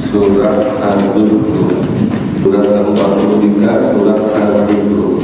Surat An-Nur, surat ke-43, surat An-Nur.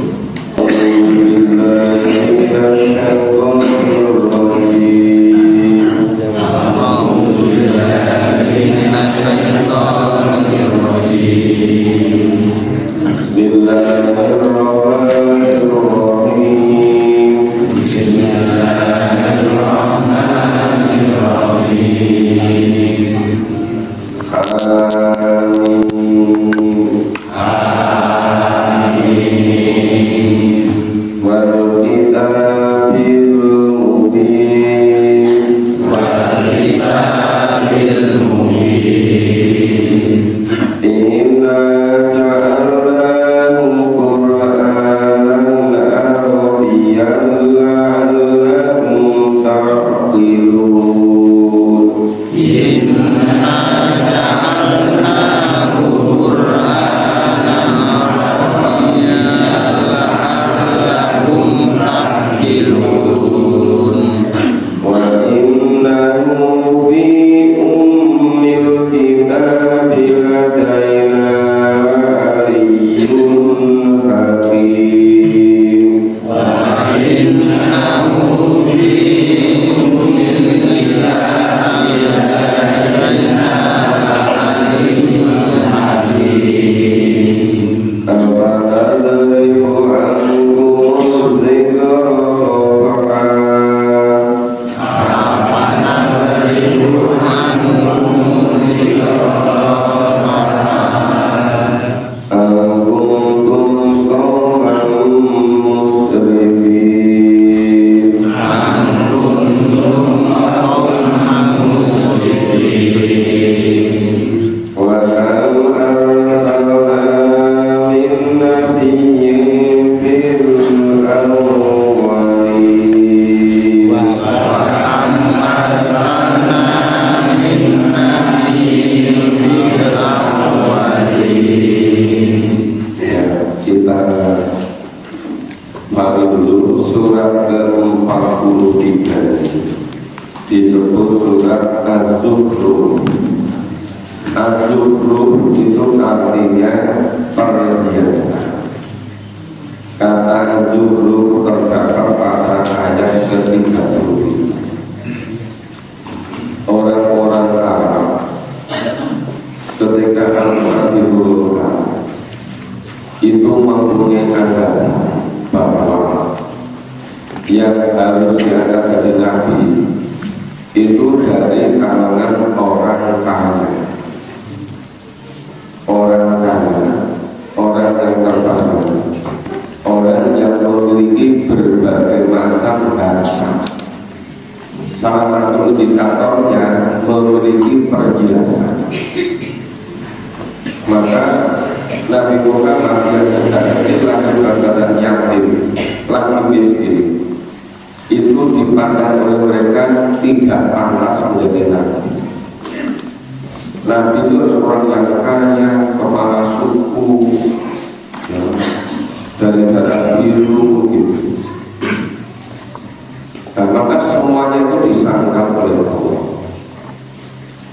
Disebut surat Az-Zukhruf. Az-Zukhruf itu artinya perhiasan. Kata Az-Zukhruf terdapat pada ayat ke-30. Orang-orang Arab ketika Al-Quran diturunkan itu mempunyai agama bahwa yang harus diangkat jadi nabi itu dari kalangan orang kaya, orang yang terbaik, orang yang memiliki berbagai macam harta. Salah satu indikatornya memiliki perhiasan. Maka Nabi Muhammad yang sejak kecil lahir dalam yatim, lagi miskin, itu dipandang oleh mereka tidak pantas menjadi nabi. Nabi itu seorang yang kaya, kepala suku, ya, dari darah biru gitu. Nah, maka semuanya itu disangka oleh Allah.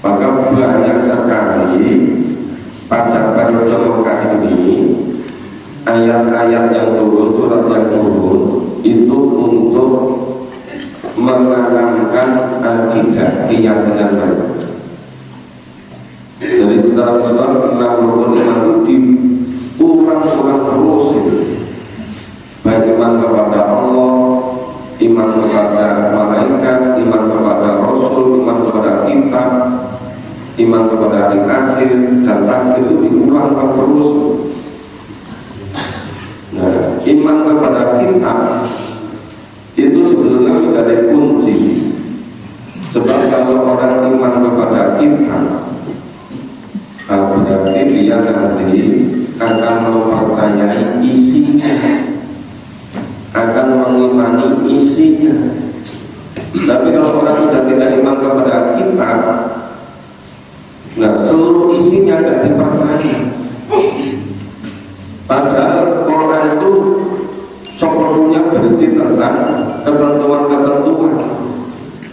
Maka banyak sekali pada periode Mekah ini ayat-ayat yang turun, surat yang turun itu untuk menanamkan akidah keyakinan mereka. Jadi secara Islam 65 itu diulang-ulang terus, baik iman kepada Allah, iman kepada malaikat, iman kepada Rasul, iman kepada kitab, iman kepada hari akhir, dan takdir itu diulang-ulang terus. Nah, iman kepada kitab itu sebetulnya menjadi kunci. Sebab kalau orang iman kepada kitab, berarti dia nanti akan mempercayai isinya, akan mengimani isinya. Tapi kalau orang sudah tidak iman kepada kitab, nah seluruh isinya tidak dipercaya. Padahal Quran itu sepenuhnya berisi tentang ketentuan-ketentuan,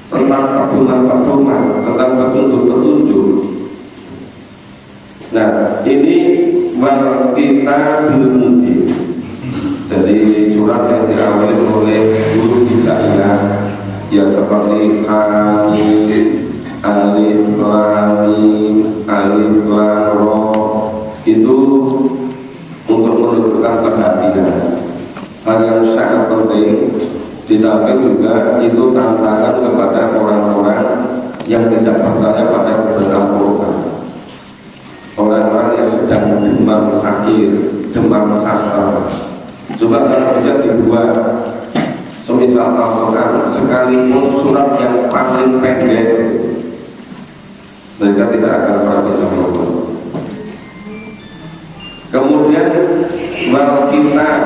tentang pedoman-pedoman, tentang petunjuk-petunjuk. Nah, ini wal kitabil mubin. Jadi surat yang diawali oleh guru hijaiyah ya seperti alif lam mim alif lam ra itu untuk menunjukkan perhatian hal yang sangat penting. Di samping juga itu tantangan kepada orang-orang yang tidak percaya pada kebenaran Quran, orang-orang yang sedang demam sakit, demam sastra. Coba kalau bisa dibuat semisal Al-Quran sekalipun surat yang paling pendek, mereka tidak akan pernah bisa melakukan. Kemudian wal kitab,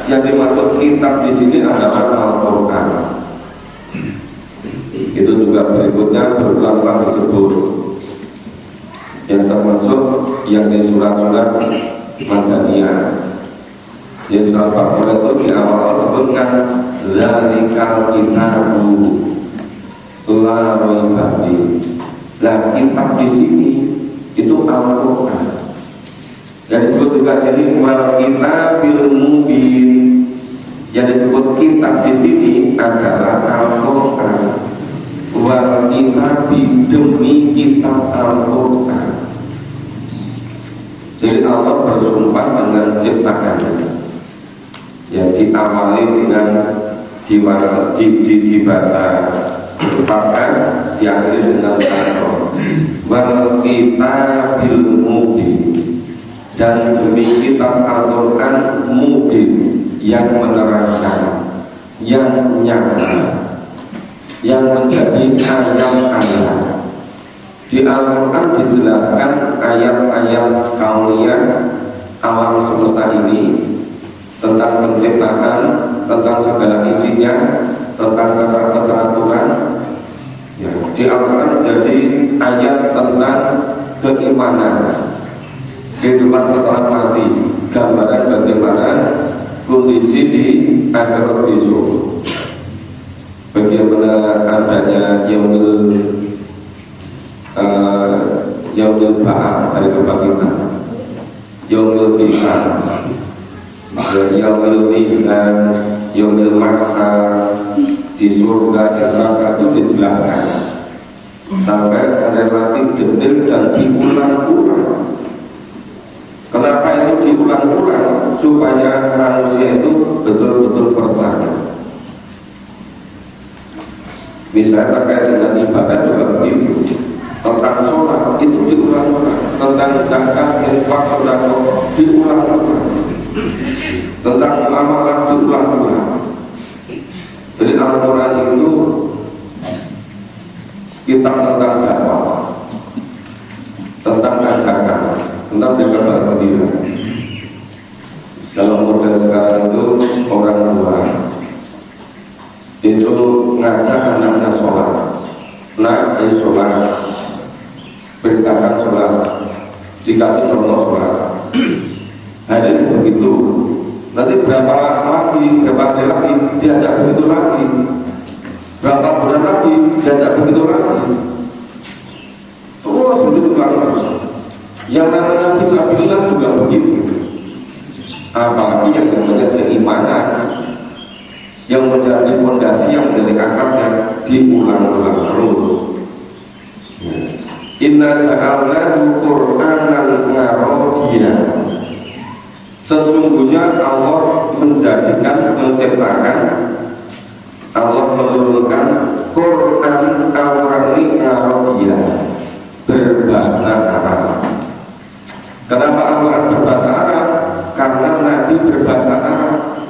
yang dimaksud kitab di sini adalah Al-Quran. Itu juga berikutnya berulang-ulang disebut, yang termasuk yang di surat-surat Madaniyah. Di surat Al-Baqarah itu di awal sebutkan zalikal kitabu la raiba fihi. Lah kitab di sini itu Al-Quran. Yang disebut juga sini wal kitabil mubin. Yang disebut kitab di sini adalah Al-Quran. Wal kitabi, demi kitab Al-Quran. Jadi Allah bersumpah dengan ciptaannya. Yang diawali dengan dibaca fathah, diakhiri dengan kasroh. Wal kitabil mubin, dan demi kitab Al-Quran mubin, yang menerangkan, yang nyata, yang menjadi ayat-ayat. Di Al-Quran dijelaskan ayat-ayat kauniyah alam semesta ini, tentang penciptaan, tentang segala isinya, tentang keteraturan. Ya, di Al-Quran jadi ayat tentang keimanan, kehidupan setelah mati, gambaran bagaimana kondisi di akhirat besok, bagaimana adanya yaumul ba'ats, hari kebangkitan, yaumul hisab, yaumul mizan, yaumul mahsyar, di surga dan neraka itu dijelaskan sampai relatif detail dan diulang-ulang. Kenapa itu diulang-ulang? Supaya manusia itu betul-betul percaya. Misalnya terkait dengan ibadah juga begitu. Tentang sholat itu diulang-ulang, tentang zakat, infak, sedekah diulang-ulang, tentang amalan diulang-ulang. Jadi Al-Quran itu kitab tentang dakwah, tentang ajakan, tentang jaga bergembira. Kalau model sekarang itu orang tua itu ngajak anaknya sholat, nah ini sholat, perintahkan sholat, dikasih contoh sholat. Hari itu begitu. Nanti berapa hari lagi diajak begitu lagi, berapa bulan lagi diajak begitu lagi, terus begitu lagi. Yang namanya fisabilillah juga begitu. Apalagi yang namanya keimanan, yang menjadi fondasi, yang menjadi akarnya, diulang-ulang terus. Inna ja'alnahu Qur'anan Arabiyyan. Sesungguhnya Allah menciptakan, Allah menurunkan Quran Al-Qur'an Arabiyyan, berbahasa Arab. Kenapa Al-Quran berbahasa Arab? Karena Nabi berbahasa Arab.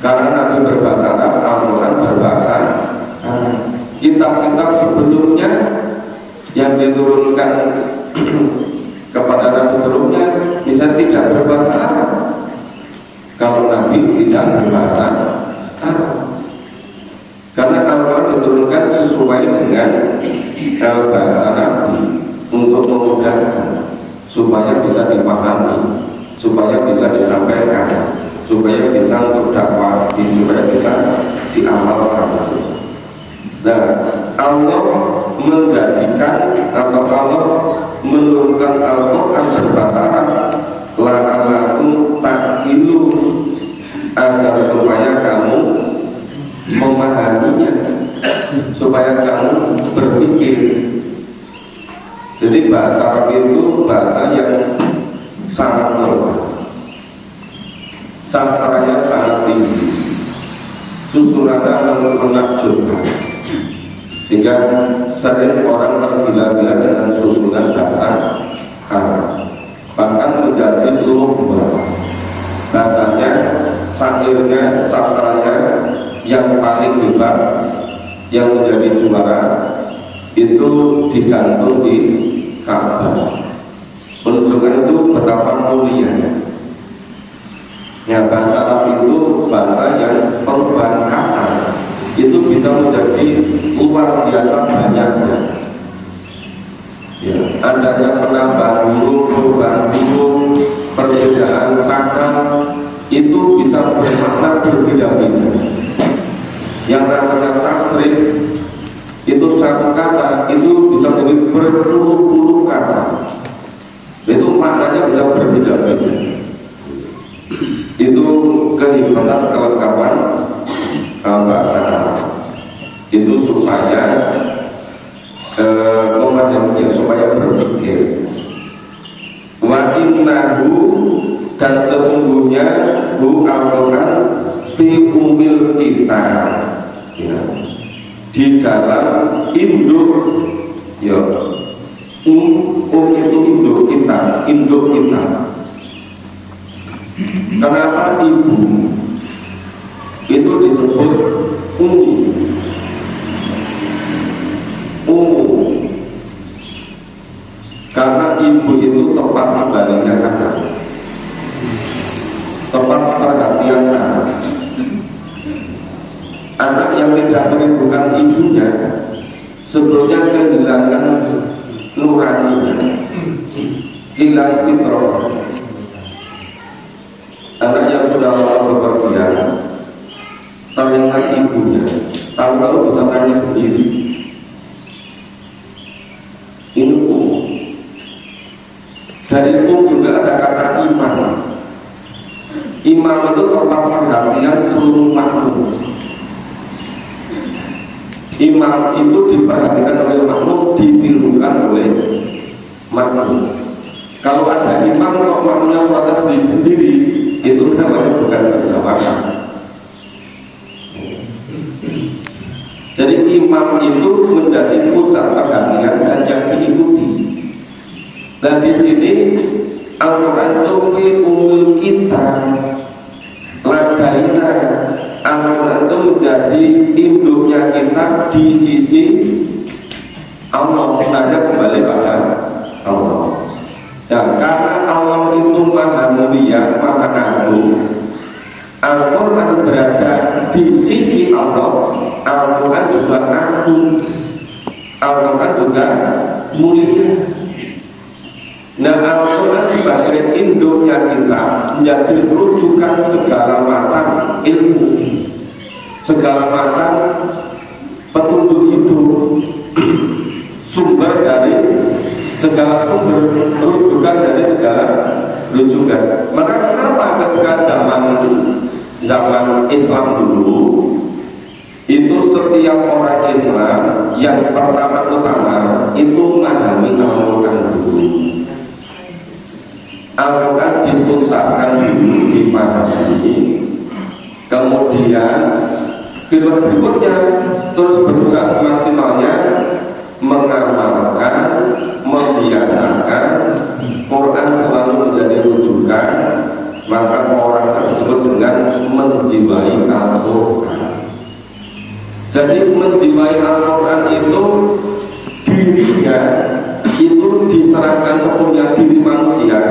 Karena Nabi berbahasa Arab, Al-Quran berbahasa Arab. Kitab-kitab sebelumnya yang diturunkan kepada Nabi sebelumnya bisa tidak berbahasa Arab. Kalau Nabi tidak berbahasa Arab, karena Al-Quran diturunkan sesuai dengan bahasa Nabi untuk memudahkan, supaya bisa dipahami, supaya bisa disampaikan, supaya bisa untuk dakwah, supaya bisa diamalkan. Nah, Allah menjadikan atau Allah menurunkan Al-Quran berbahasa Arab la'alakum taqilu, agar supaya kamu memahaminya, supaya kamu berpikir. Jadi bahasa Arab itu bahasa yang sangat luas, sastranya sangat tinggi, susunannya menakjubkan, sehingga sering orang tergila-gila dengan susunan bahasa Arab, bahkan menjadi lomba. Bahasanya, syairnya, sastranya yang paling hebat, yang menjadi juara itu digantung di Ka'bah. Menunjukkan itu betapa mulia. Ya, bahasa Arab itu bahasa yang perubahan kata itu bisa menjadi luar biasa banyaknya. Ya, adanya penambahan huruf, perubahan huruf, perbedaan sakal itu bisa bermakna berbeda-beda. Yang namanya tasrif itu satu kata itu bisa menjadi berpuluh-puluh kata. Itu maknanya bisa berbeda-beda. Itu kehebatan kelengkapan bahasa Arab. Itu supaya memahaminya, supaya berpikir. Wa innahu, dan sesungguhnya hu Al-Quran fi umil kita, ya, di dalam induk, ya, itu induk kita, induk kita. Kenapa ibu itu disebut umi? Karena ibu itu tempat kembalinya anak, tempat perhatian anak. Anak yang tidak merindukan ibunya sebelumnya kehilangan nuraninya, hilang fitrah. Anak yang sudah lama bepergian teringat ibunya, tahu-tahu bisa nangis sendiri. Ini dari juga ada kata imam. Imam itu tempat perhatian seluruh makhluk. Imam itu diperhatikan oleh makhluk, ditirukan oleh makhluk. Kalau ada imam kok makhluknya suara sendiri-sendiri, itu namanya bukan berjamaah. Jadi imam itu menjadi pusat perhatian dan yang diikuti. Dan di sini Al-Quran itu fi umul kita ladaina. Al-Quran itu menjadi induknya kita di sisi Allah. Nanya kembali pada Allah. Ya, karena Allah itu maha mulia, maha agung, Al-Quran berada di sisi Allah. Al-Quran juga agung, Al-Quran juga mulia. Nah, Al-Quran sebagai induknya kita menjadi rujukan segala macam ilmu, segala macam petunjuk hidup, sumber dari segala sumber, rujukan dari segala rujukan. Maka kenapa ketika zaman Islam dulu itu setiap orang Islam yang pertama-tama itu memahami Al-Quran dulu. Al-Quran dituntaskan dulu, dipahami, kemudian film berikutnya terus berusaha semaksimalnya mengamalkan, membiasakan Quran selalu menjadi rujukan. Maka orang tersebut dengan menjiwai Al-Quran. Jadi menjiwai Al-Quran itu dirinya itu diserahkan sepenuhnya, diri manusia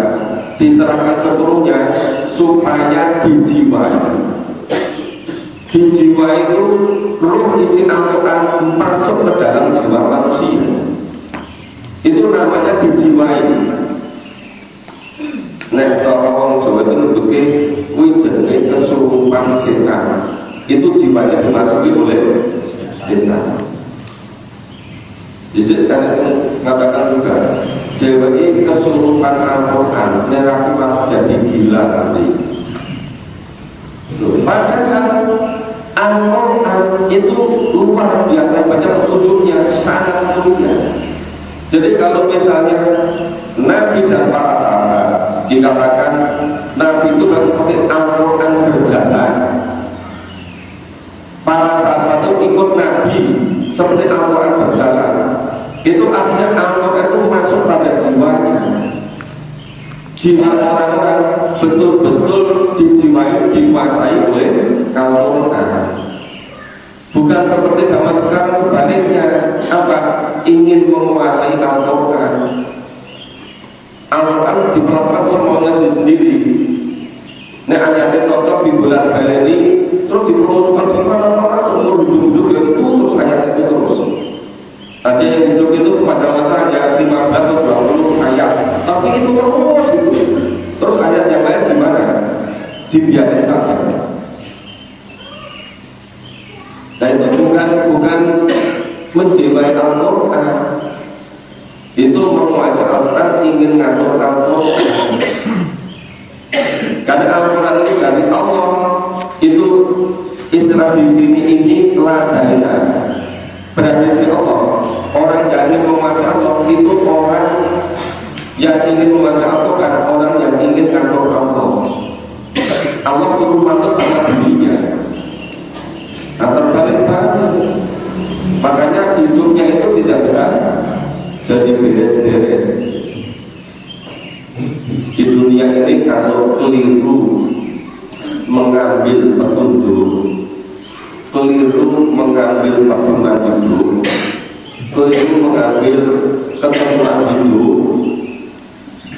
diserahkan sepenuhnya supaya dijiwai. Dijiwai itu ruh isi Al-Quran masuk ke dalam jiwa manusia. Itu namanya dijiwai. Nek cara wong Jawa itu nyebutke kuwi jenenge kesurupan setan. Itu jiwanya dimasuki oleh setan. Jadi karena itu mengatakan juga Dewa ini kesurupan Al-Quran neraki malah jadi gila nanti. Padahal Al-Quran itu luar biasa banyak petunjuknya, sangat mulia. Jadi kalau misalnya Nabi dan para sahabat dikatakan Nabi itu seperti Al-Quran berjalan, para sahabat itu ikut Nabi seperti Al-Quran berjalan, itu artinya Al-Quran itu masuk pada jiwanya. Jiwa orang-orang betul-betul dijiwai, dikuasai oleh Al-Quran. Bukan seperti zaman sekarang sebaliknya, apa? Ingin menguasai Al-Quran. Al-Quran diperlakukan semuanya sendiri. Nek ayatnya cocok di bulan baleni, terus dipromosikan di mana-mana semua ujung-ujung ya itu terus ayat itu terus. Ada yang ujung itu pada masa ayat 15 atau 20 ayat, tapi itu terus itu. Terus ayat yang lain gimana? Dibiarkan saja. Nah itu bukan menjiwai Al-Quran, itu menguasai Al-Quran, ingin ngatur Al-Quran. Karena Al-Quran itu dari Allah, itu istilah di sini ini ladaina, berarti si Allah. Orang yang ingin menguasai Allah itu orang yang ingin menguasai Al-Quran, orang yang ingin ngatur Allah. Allah suruh manut sama dirinya. Nah terbalik-balik, makanya hidupnya itu tidak bisa jadi beres-beres. Di dunia ini kalau keliru mengambil petunjuk, keliru mengambil pedoman hidup, keliru mengambil ketentuan hidup,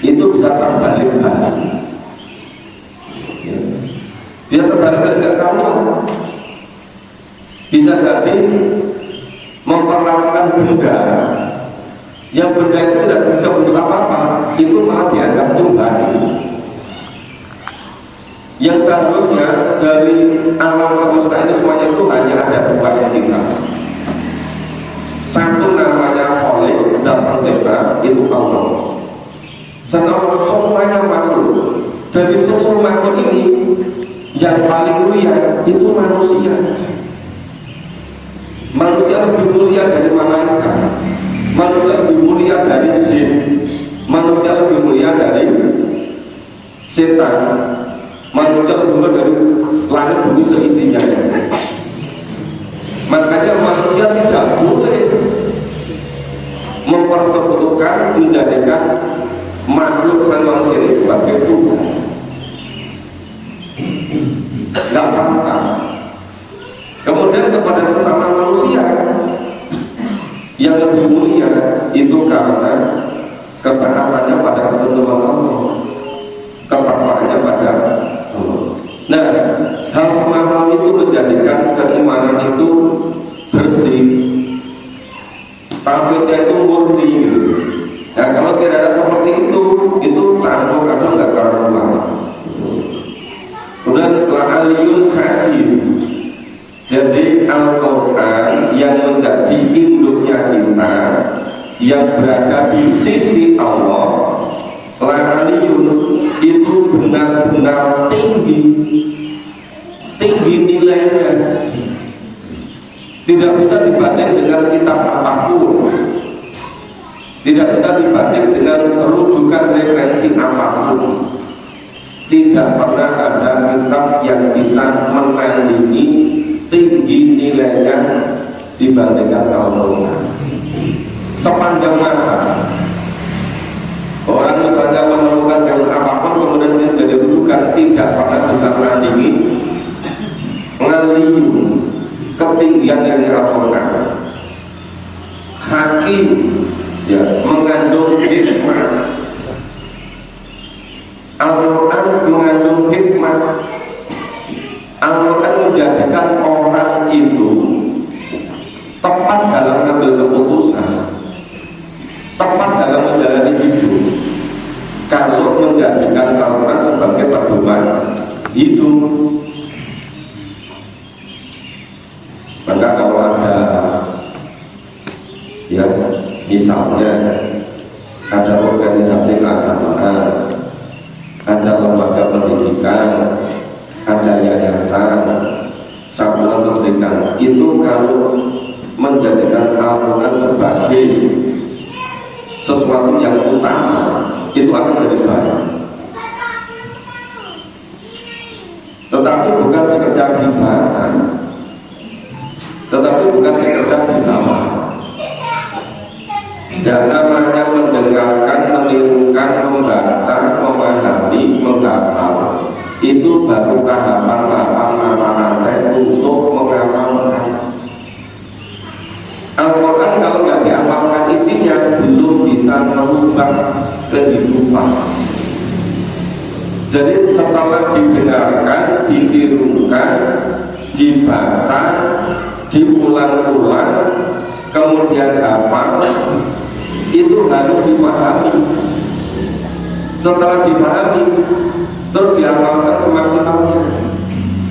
itu bisa terbalik-balik. Dia terbalik-balik ke kamu. Bisa jadi memperlakukan benda yang benda itu tidak bisa untuk apa-apa, itu malah dianggap Tuhan. Yang seharusnya dari alam semesta ini semuanya itu hanya ada dua entitas. Satu namanya Khalik dan pencipta, itu Allah. Sedangkan semuanya makhluk. Dari seluruh makhluk ini yang paling mulia itu manusia. Manusia lebih mulia dari malaikat, manusia lebih mulia dari jin, manusia lebih mulia dari setan, manusia lebih mulia dari langit bumi seisinya. Makanya manusia tidak boleh mempersekutukan, menjadikan makhluk selain manusia ini sebagai Tuhan. Tidak pantas. Kemudian kepada sesama manusia yang lebih mulia itu karena ketaatannya pada ketentuan Allah, ketakwaannya pada Allah. Nah, hal semacam itu menjadikan keimanan itu bersih, tauhidnya itu murni. Nah, kalau tidak ada seperti itu campur kadang nggak karuan. Kemudian al-aliyul hakim. Jadi Al-Quran yang menjadi induknya kita, yang berada di sisi Allah, Al-Aliyun, itu benar-benar tinggi nilainya. Tidak bisa dibanding dengan kitab apapun, tidak bisa dibanding dengan rujukan referensi apapun. Tidak pernah ada kitab yang bisa menandingi tinggi nilainya dibandingkan Al-Quran. Sepanjang masa orang misalnya menemukan yang apapun kemudian menjadi rujukan, tidak pernah bisa menandingi ngaliyu ketinggian dari Al-Quran. Hakim, ya, mengandung hikmah. Al-Quran mengandung hikmah. Al-Quran menjadikan orang itu tepat dalam mengambil keputusan, tepat dalam menjalani hidup. Kalau menjadikan Al-Quran sebagai pedoman hidup, maka kalau ada ya Misalnya ada organisasi keagamaan, ada lembaga pendidikan, ada yayasan, satuan pendidikan. Itu kalau menjadikan Al-Quran sebagai sesuatu yang utama, itu akan jadi baik. Tetapi bukan sekedar dibaca, tetapi bukan sekedar dilawat. Dan namanya mendengarkan, menirukan, membaca, memahami, menghafal, itu baru tahapan-tahapan rantai untuk mengamalkan. Al-Quran kalau nggak diamalkan isinya belum bisa merubah kehidupan. Jadi setelah didengarkan, ditirukan, dibaca, diulang-ulang, kemudian hafal, itu harus dipahami. Setelah dipahami, terus diamalkan semaksimalnya,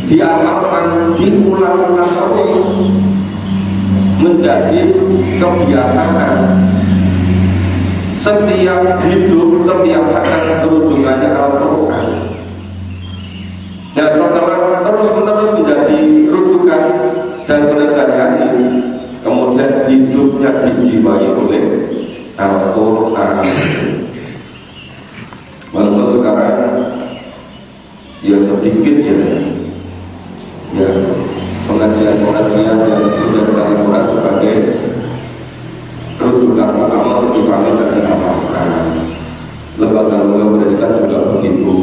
diamalkan, diulang-ulang terus, menjadi kebiasaan. Setiap hidup, setiap saat terujungannya Al-Quran. Nah, setelah terus-menerus menjadi rujukan dan sehari-hari, kemudian hidupnya dijiwai oleh Al-Quran. Walaupun sekarang ya sedikit ya pengajian-pengajian yang sudah Al-Quran sebagai rujukan utama untuk kami dan diamalkan. Lembaga-lembaga pendidikan juga begitu.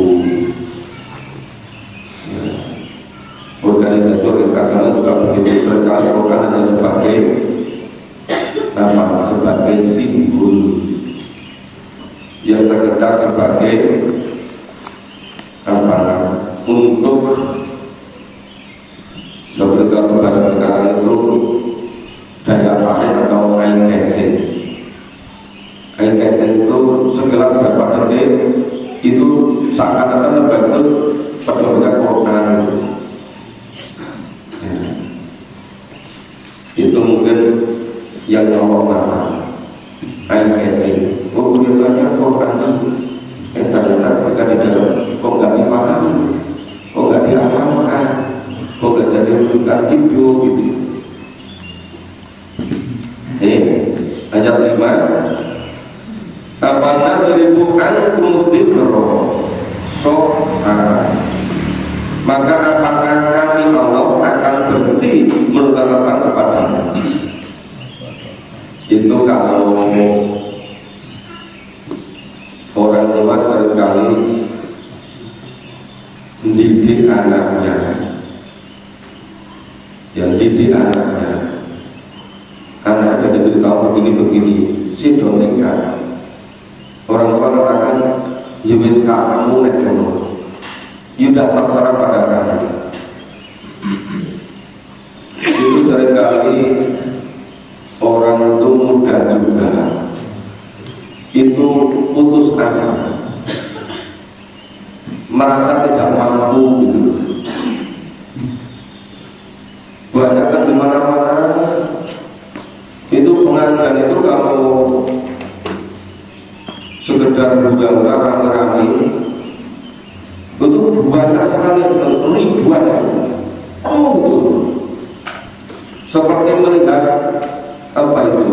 Organisasi keagamaan juga begitu. Seringkali Al-Quran hanya sebagai sebagai simbol, ya sekedar sebagai untuk seperti kalau pada sekarang itu daya tarik atau eye catching. Eye catching itu segelas berapa detik itu seakan-akan lembaga itu pedoman Quran itu. Itu mungkin yang nyolong mata, eye catching. Oh, kelihatannya Quran ini, ternyata mereka di dalam kok nggak dipahami, kok nggak diamalkan, kok nggak jadi rujukan hidup gitu. Ayat 5, apana dari bukan kumudikro maka apakah kami Allah akan berhenti menerangkan kepadanya. Itu kalau orang tua seringkali mendidik anaknya, yang didik anaknya diberitahu begini-begini, si donengkan. Orang tua katakan, ya wis kamu nek kono, sudah terserah pada kamu. Itu seringkali orang itu muda juga, itu putus asa, merasa tidak mampu gitu. Banyak kan di mana-mana itu pengajian itu kalau sekedar hura-hura rame-rame itu banyak sekali ribuan. Oh itu seperti melihat apa itu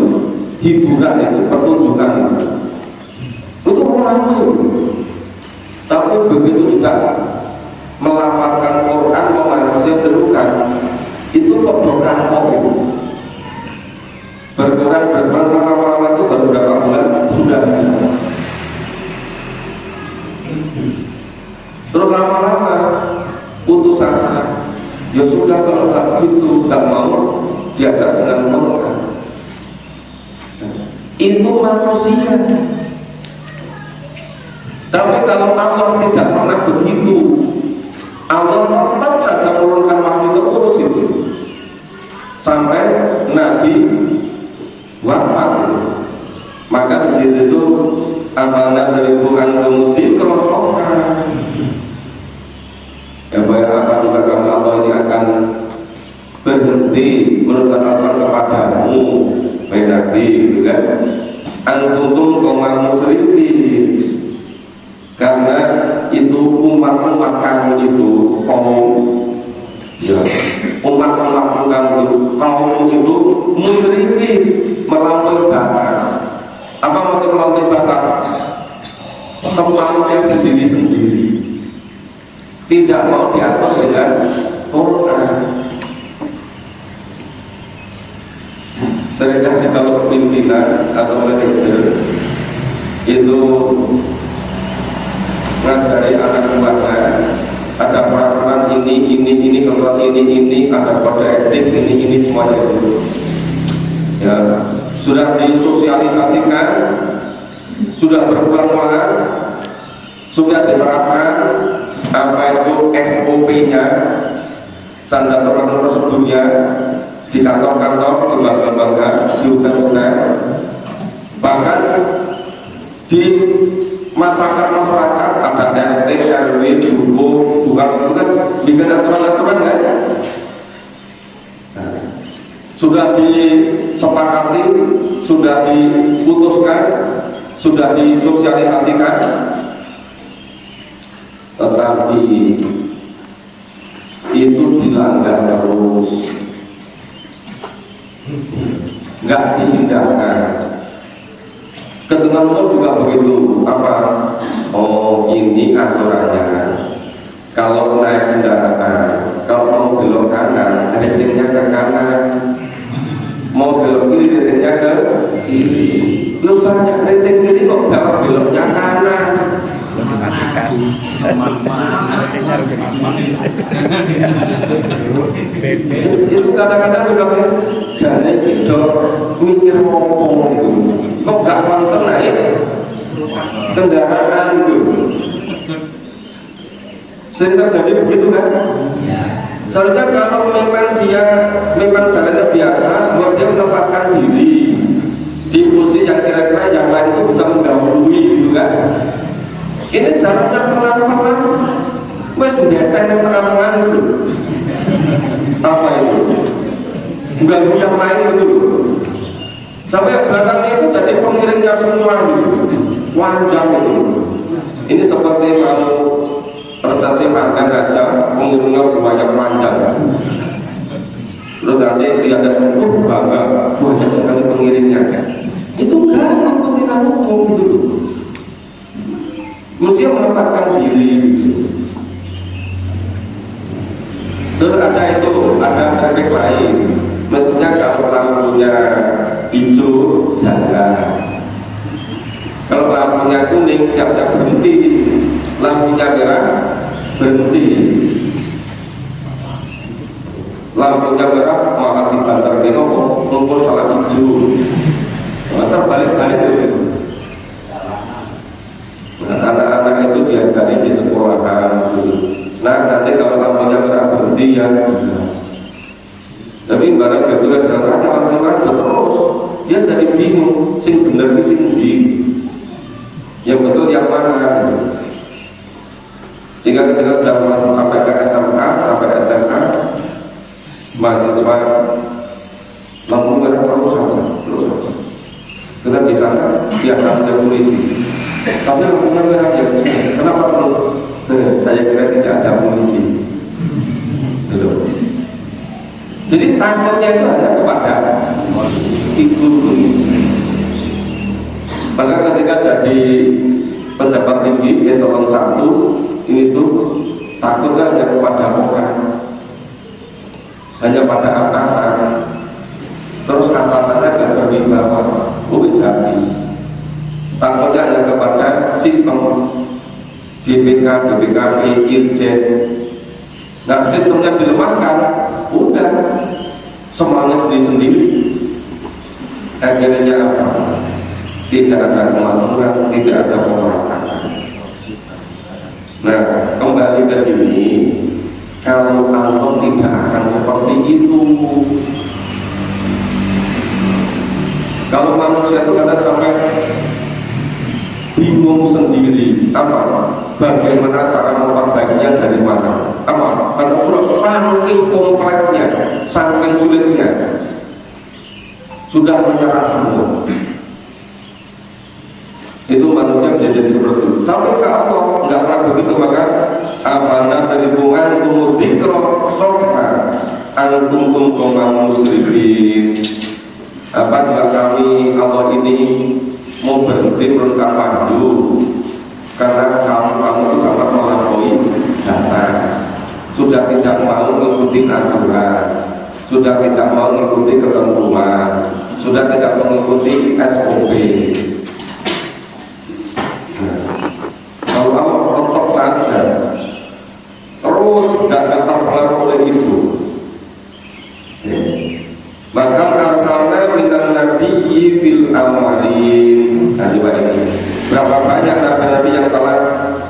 hiburan itu, pertunjukan itu ramai. Tapi begitu tidak melafalkan Quran, menafsirkan itu kok berkampung itu. Berkurang lama-lama itu baru berapa bulan sudah. Terus lama-lama putus asa. Ya sudah, kalau tak begitu tak mau diajak dengan Quran. Itu manusia. Tapi kalau Allah tidak pernah begitu, Allah tetap saja menurunkan wahyu terus itu sampai Nabi wafat. Maka di situ itu amana dari Quran kemudian kerosoknya. Ya baik, apa juga kalau Allah ini akan berhenti menurunkan Al-Quran kepadamu, baik Nabi, gitu kan? antum kaum musrifin, karena itu umat-umat kamu itu kaum, ya, umat-umat kamu itu kaum itu musrifin, melampaui batas. Apa maksud melampaui batas? Semaunya sendiri-sendiri, tidak mau diatur dengan Quran. Seringkali kalau pimpinan atau manajer itu ngajari anak buahnya, ada peraturan ini, ketentuan ini, ada kode etik ini semuanya itu. Ya, sudah disosialisasikan, sudah berulang-ulang, sudah diterapkan apa itu SOP-nya, standar operasional prosedurnya di kantor-kantor, lembaga-lembaga, di hotel-hotel, bahkan di masyarakat ada RT, RW, DUO, bukan itu kan bikin aturan-aturan kan? Nah, sudah disepakati, sudah diputuskan, sudah disosialisasikan, tetapi itu dilanggar terus, nggak diindahkan. Ketentuan umum juga begitu. Apa? Oh, ini aturannya. Kalau naik kendaraan, kalau mau belok kanan, ratingnya ke kanan. Mau belok kiri, ratingnya ke kiri. Lu banyak rating kiri kok dapat beloknya kanan. Itu kadang-kadang bilangnya jangan itu mikir ngomong gitu, kok gak konsen naik kendaraan itu. Sering terjadi begitu kan? Seharusnya kalau memang jalannya biasa, buat dia menempatkan diri di posisi yang kira-kira yang lain itu bisa mendahului gitu kan. Ini jalannya pelan-pelan, wes ngeteng tengah-tengah itu. Apa itu? Ganggu yang lain itu. Sampai belakangnya itu jadi pengiringnya semua gitu. Panjang itu. Ini seperti kalau persepsi makan aja, pengiringnya banyak panjang. Terus nanti kelihatan, bangga, banyak sekali pengiringnya kan. Itu kan kepentingan umum gitu. Mesti menempatkan diri gitu. Terus ada traffic lain. Maksudnya kalau lampunya hijau jalan, kalau lampunya kuning siap-siap berhenti, lampunya merah berhenti, lampunya merah malah dibantar keno ngumpul salah hijau, terbalik-balik itu. Nah, anak-anak itu diajari di sekolahan gitu. Nah, nanti kalau lampunya merah berhenti ya. Tapi barang betul jalan lampu merah terus, dia jadi bingung, sing bener ki sing ndi. Yang betul yang mana? Sehingga ketika sudah sampai ke SMA, sampai SMA, mahasiswa lampu merah terus saja. Kita di sana dia ada polisi. Tapi lampunya merah aja. Kenapa terus? Saya kira tidak ada polisi. Jadi takutnya itu hanya kepada figur. Maka ketika jadi pejabat tinggi eselon 1 ini tuh takutnya hanya kepada orang, hanya pada atasan. Terus atasannya gak berwibawa, bisa habis. Takutnya hanya kepada sistem BPK, BPKP, Irjen. Nah, sistemnya dilemahkan, udah semuanya sendiri-sendiri. Akhirnya apa? Tidak ada kemakmuran, tidak ada pemerataan. Nah, kembali ke sini, kalau Allah tidak akan seperti itu. Kalau manusia itu kadang sampai bingung sendiri, bagaimana cara memperbaikinya, dari mana, karena sudah saking kompleksnya, saking sulitnya, sudah menyerah semua. Itu manusia menjadi seperti itu. Tapi kalau nggak pernah begitu, maka abana teribuan kumudikro sofa antum kuntum muslimin. Apabila kami Allah ini mau berhenti mereka padu karena kamu sangat melampaui batas, sudah tidak mau mengikuti aturan, sudah tidak mau mengikuti ketentuan, sudah tidak mengikuti SOP. Kalau kamu tetap saja terus tidak terpengaruh oleh itu, maka arsalna minan nabiyyi fil awwalin. Nah, coba ini berapa banyak nabi-nabi yang telah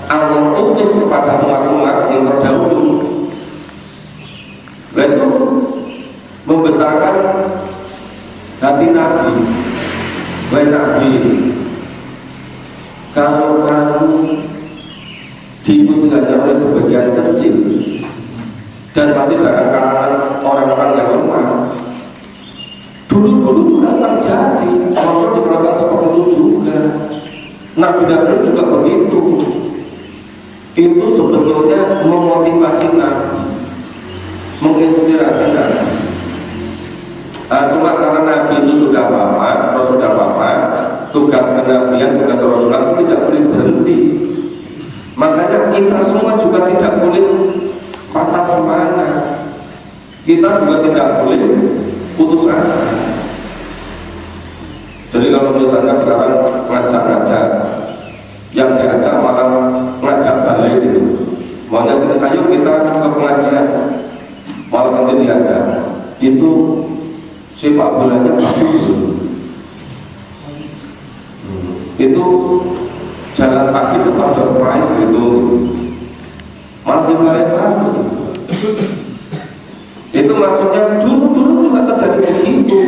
Allah utus kepada umat-umat yang terdahulu. Itu membesarkan hati Nabi. Wahai Nabi, kalau kamu diikuti hanya oleh sebagian kecil dan masih dalam kalangan orang-orang yang lemah, dulu juga terjadi. Rasul diperlakukan seperti itu juga. Nabi-nabi juga begitu. Itu sebetulnya memotivasi Nabi, menginspirasi Nabi. Cuma karena Nabi itu sudah wafat, kalau sudah wafat, tugas kenabian, tugas Rasulullah itu tidak boleh berhenti. Makanya kita semua juga tidak boleh patah semangat. Kita juga tidak boleh putus asa. Jadi kalau misalnya sekarang ngajak-ngajak, yang diajak malah ngajak balik itu, maunya sini ayo kita ke pengajian, malah nanti diajak, itu sepak bolanya bagus itu jalan kaki itu pada price gitu, malah dibalik lagi. Itu maksudnya dulu juga terjadi begitu.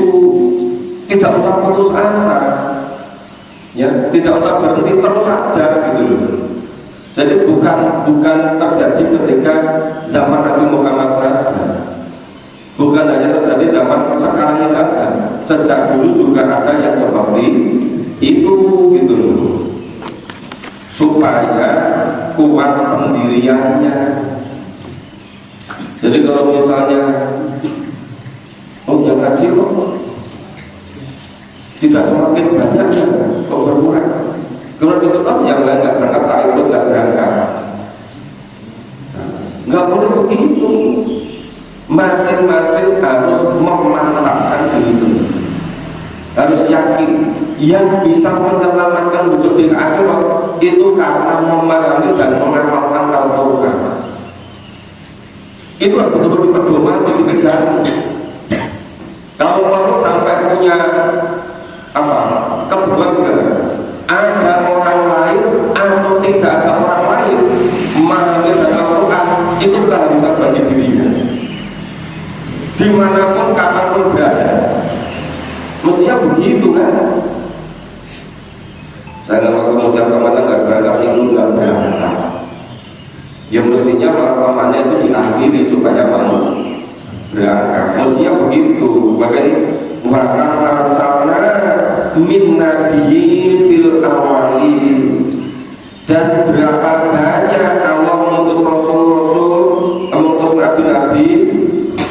Tidak usah putus asa, ya, tidak usah berhenti, terus saja gitu loh. Jadi bukan terjadi ketika zaman Nabi Muhammad saja, bukan hanya terjadi zaman sekarang ini saja. Sejak dulu juga ada yang seperti itu gitu loh, supaya kuat pendiriannya. Jadi kalau misalnya yang ngaji kok tidak semakin banyak, kok berkurang. Kalau itu yang lain nggak berangkat, tak ikut nggak berangkat. Nggak boleh begitu. Masing-masing harus memantapkan diri sendiri. Harus yakin yang bisa menyelamatkan besok di akhirat itu karena memahami dan mengamalkan Al-Quran. Itu betul-betul pedoman dipegang. Kalau perlu sampai punya kebutuhan ada orang lain atau tidak ada orang lain memahami dan Al-Quran, itu keharusan bagi dirinya dimanapun kapanpun berada. Mestinya begitu kan. Saya waktu kemudian temannya nggak berangkat, itu nggak berangkat, ya mestinya para temannya itu diakhiri supaya mau berangkat. Mestinya begitu. Makanya bahkan arsalna min nabiyyin fil awwalin. Dan berapa banyak Allah mengutus rasul-rasul, mengutus nabi-nabi,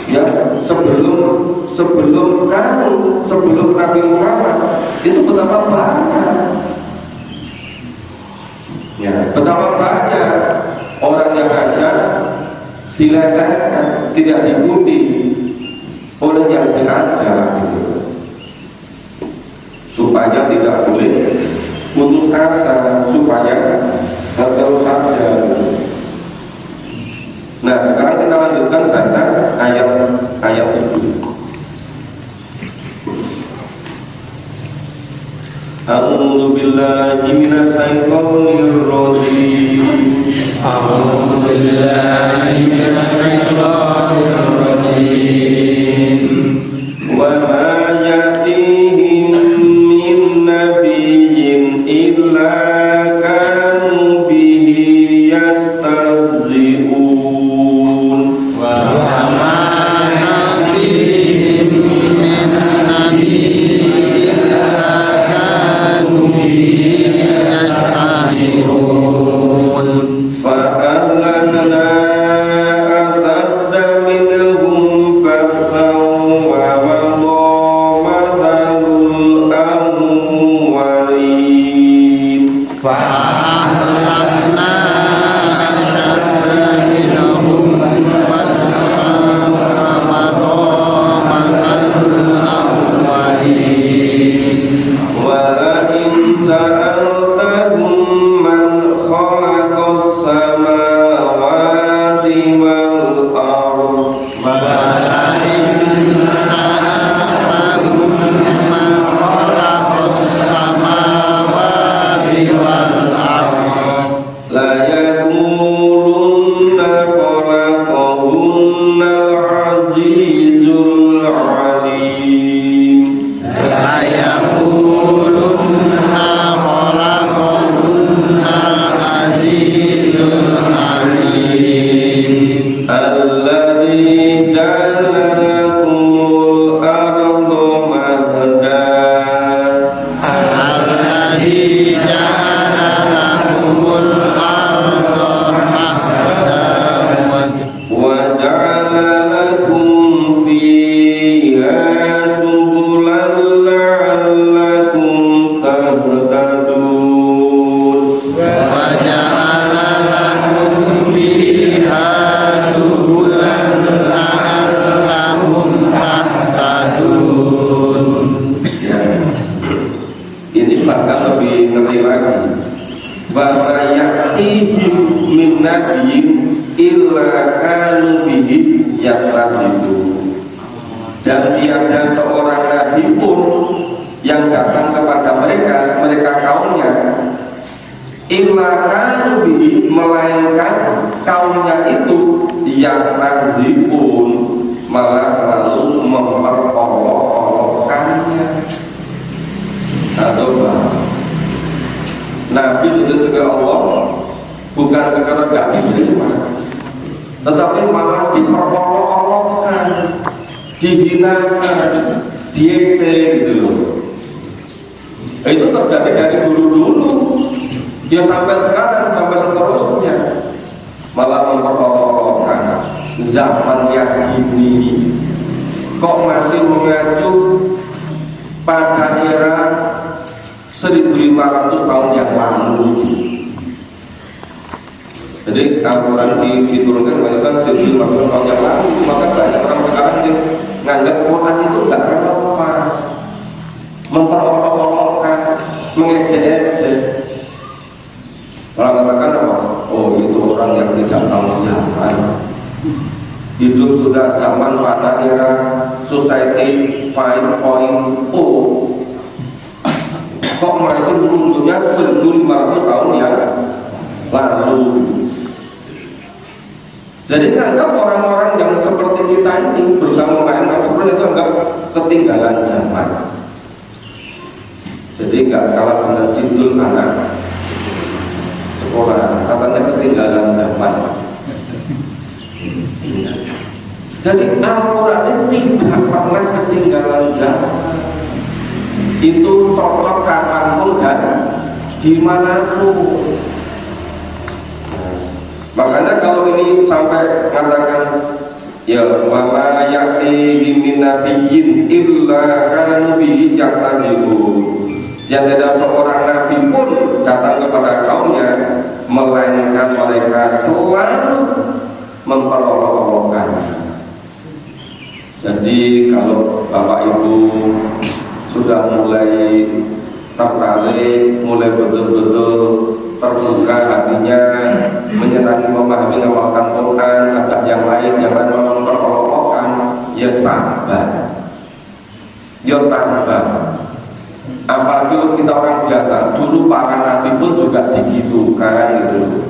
ya, sebelum kamu, sebelum Nabi Muhammad, itu betapa banyak, ya, betapa banyak orang yang ajar dilecehkan, tidak diikuti oleh yang diajar gitu. Supaya tidak boleh putus asa, supaya terus saja gitu. Nah, sekarang kita lanjutkan baca ayat 7. A'udzu billahi minasy syaithanir rajim. A'udzu billahi minasy syaithanir rajim. Wa ma ya'tihim min nabiyyin illa kanu bihi yastahzi'un. Wa ma ya'tihim min nabiyyin illa kanu bihi bahkan lebih ngeri lagi. Wa ma ya'tihim min nabiyyin illa kanu bihi yastahzi'un. Dan tiada seorang nabi pun yang datang kepada mereka kaumnya, illa kanu bihi, melainkan kaumnya itu yastahzi'un, malah selalu memperolok-olokkannya. Atau Nabi itu sebagai Allah bukan sekedar gak diterima, tetapi malah diperolok-olokkan, dihinakan, diejek gitu loh. Itu terjadi dari dulu-dulu, ya sampai sekarang, sampai seterusnya, malah memperolok-olokkan. Zaman yang ini kok masih mengacu pada era 1500 tahun yang lalu. Jadi Al-Quran diturunkan kan 1500 tahun yang lalu. Maka banyak orang sekarang yang menganggap Quran itu tidak relevan, memperolok-olokkan, mengejek-ejek. Orang mengatakan apa? Oh, itu orang yang tidak tahu zaman. Hidup sudah zaman pada era Society 5.0. Kok masih merujuknya 1500 tahun yang lalu. Jadi anggap orang-orang yang seperti kita ini berusaha memainkan seperti itu, anggap ketinggalan zaman. Jadi nggak kalah dengan Sidul anak sekolah, katanya ketinggalan zaman. Jadi Al-Quran ini tidak pernah ketinggalan zaman. Itu cocok kapanpun dan dimanapun. Makanya kalau ini sampai mengatakan ya wa ma ya'tihim min nabiyyin illa kanu bihi yastahzi'un. Jadi tidak seorang nabi pun datang kepada kaumnya melainkan mereka selalu memperolok-olokkan. Jadi kalau Bapak Ibu sudah mulai tertarik, mulai betul-betul terbuka hatinya, menyenangi memahami ngawalkan Quran, ajak yang lain memperolok-olokkan, ya sabar, ya tambah. Apalagi kita orang biasa, dulu para nabi pun juga digitukan gitu,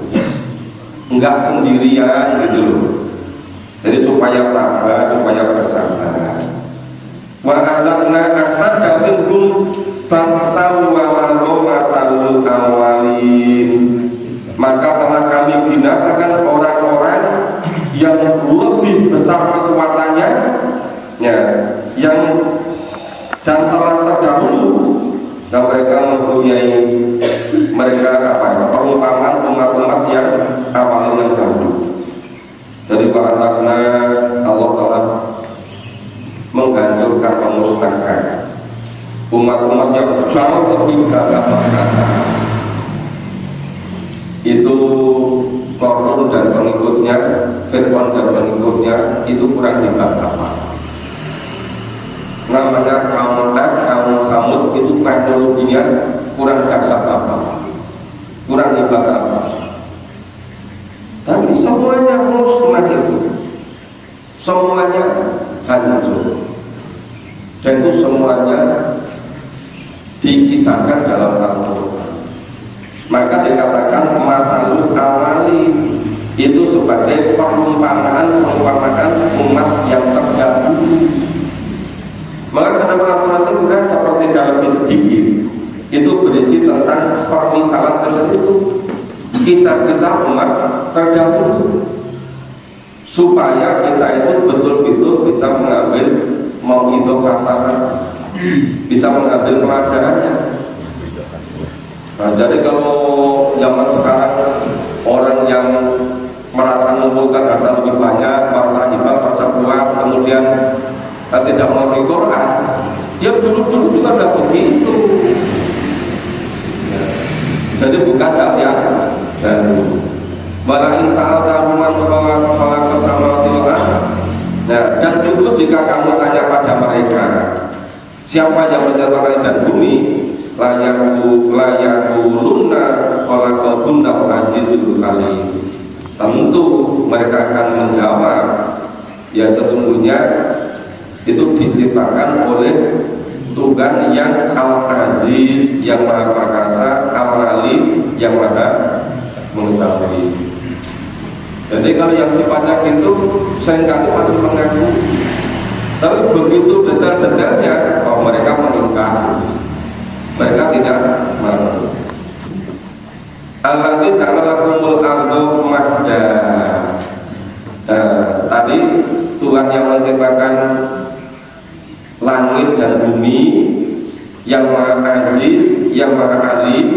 enggak sendirian gitu. Jadi supaya tambah, supaya bersabar. Wa alaqna asada minhum bangsan wa matal awalin. Maka telah kami binasakan orang-orang yang lebih besar kekuatannya, ya, yang dan telah terdahulu, dan mereka mempunyai perumpamaan umat-umat yang awalnya yang dahulu. Jadi wa alaqna, Allah telah menghancurkan, memusnahkan umat-umat yang jauh lebih gagah perkasa. Itu Qarun dan pengikutnya, Fir'aun dan pengikutnya, itu kurang hebat apa? Namanya kaum Ad, kaum Samud, itu teknologinya kurang dahsyat apa? Kurang hebat apa? Tapi semuanya musnah itu, semuanya hancur, dan itu semuanya dikisahkan dalam Al-Quran. Maka dikatakan matalul awali itu sebagai perumpamaan umat yang terdahulu. Maka kenapa Al-Quran itu juga seperti dalam sedikit itu berisi tentang permisalan tersebut, kisah-kisah umat terdahulu, supaya kita itu betul-betul bisa mengambil mau'idhah hasanah, bisa mengambil pelajarannya. Nah, jadi kalau zaman sekarang orang yang merasa mengumpulkan harta lebih banyak, merasa hebat, merasa kuat, kemudian tidak mau Quran, ya dulu-dulu juga tidak begitu. Jadi bukan hal yang baru. Wala in sa'alta man khalaqa samawati wal ardh. Nah, dan juga jika kamu tanya pada mereka siapa yang menciptakan langit dan bumi, layaquluna khalaqahunnal azizul alim. Tentu mereka akan menjawab, ya sesungguhnya itu diciptakan oleh Tuhan yang Al-Aziz, yang Maha Perkasa, Al-Alim, yang Maha Mengetahui. Jadi kalau yang sifatnya gitu seringkali masih mengaku, tapi begitu detail-detailnya, oh mereka mengingkar, mereka tidak mau. Alladzi ja'ala lakumul arda mahda. Tadi Tuhan yang menciptakan langit dan bumi, yang Maha Aziz, yang Maha Alim,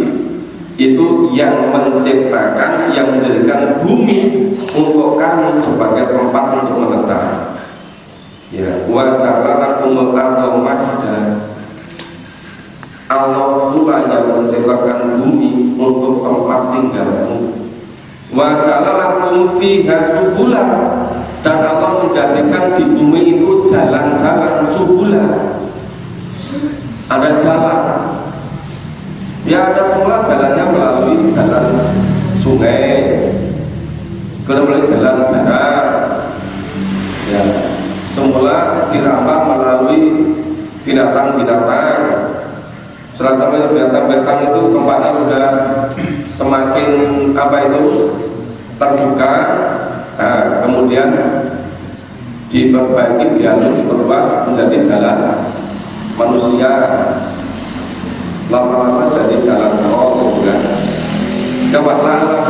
itu yang menciptakan, yang menjadikan bumi untuk kamu sebagai tempat untuk menetap. Ya, wa ja'ala lakumul arda mahda. Allah pula yang menciptakan bumi untuk tempat tinggalmu. Wa ja'ala lakum fiha subula, dan Allah menjadikan di bumi itu jalan-jalan subula. Ada jalan. Ya ada semula jalannya melalui jalan sungai, kemudian jalan darat. Ya, semula dirambah melalui binatang-binatang. Selanjutnya binatang-binatang itu tempatnya sudah semakin terbuka. Nah, kemudian diperbaiki, diperluas menjadi jalan manusia, lama-lama jadi jalan tol juga. Cobalah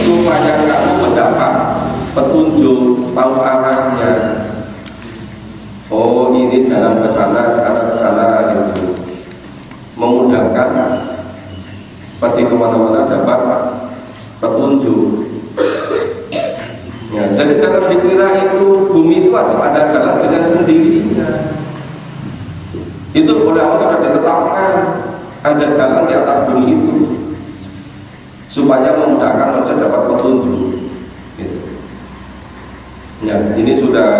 supaya kamu mendapat petunjuk, tahu arahnya. Oh, ini jalan ke sana, sana, ke sana, gitu. Memudahkan pergi kemana-mana dapat petunjuk. Ya, jadi jangan dikira itu bumi itu ada jalan dengan sendirinya. Itu oleh Allah sudah ditetapkan ada jalan di atas bumi itu supaya memudahkan manusia dapat petunjuk. Gitu. Ya, ini sudah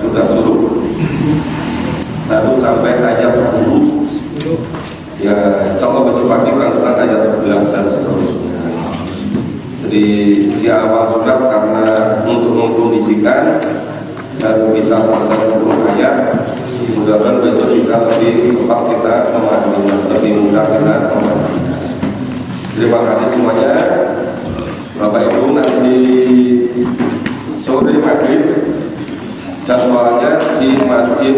suruh. Lalu sampai ayat 10. Ya, insyaallah besok pagi lanjutan ayat 11 dan seterusnya. Jadi di awal sudah karena untuk mengkondisikan dan bisa selesai 10 ayat. Mudah-mudahan besok bisa lebih cepat kita memahaminya, lebih mudah kita memahaminya. Terima kasih semuanya. Bapak Ibu, nanti sore maghrib jadwalnya di Masjid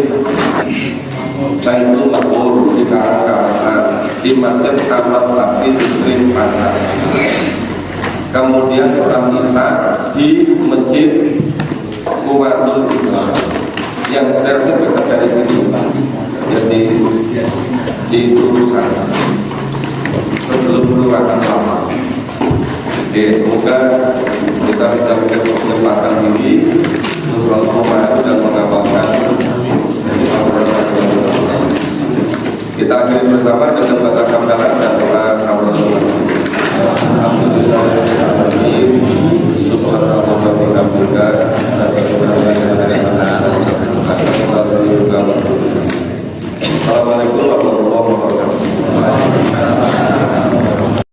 Baitul Maqmur di Karangkawasan, di Masjid Ahmad Tapi Muslim Pasar. Kemudian sholat Isya di Masjid Quwwatul Islam yang relatif dekat dari sini, jadi di Turusan sebelum Kelurahan Lama. Oke, semoga kita bisa menyempatkan diri untuk selalu memahami dan mengamalkan. Kita akhiri bersama dengan baca hamdalah dan doa kafaratul. Alhamdulillah. Subhanallah wa bihamdihi.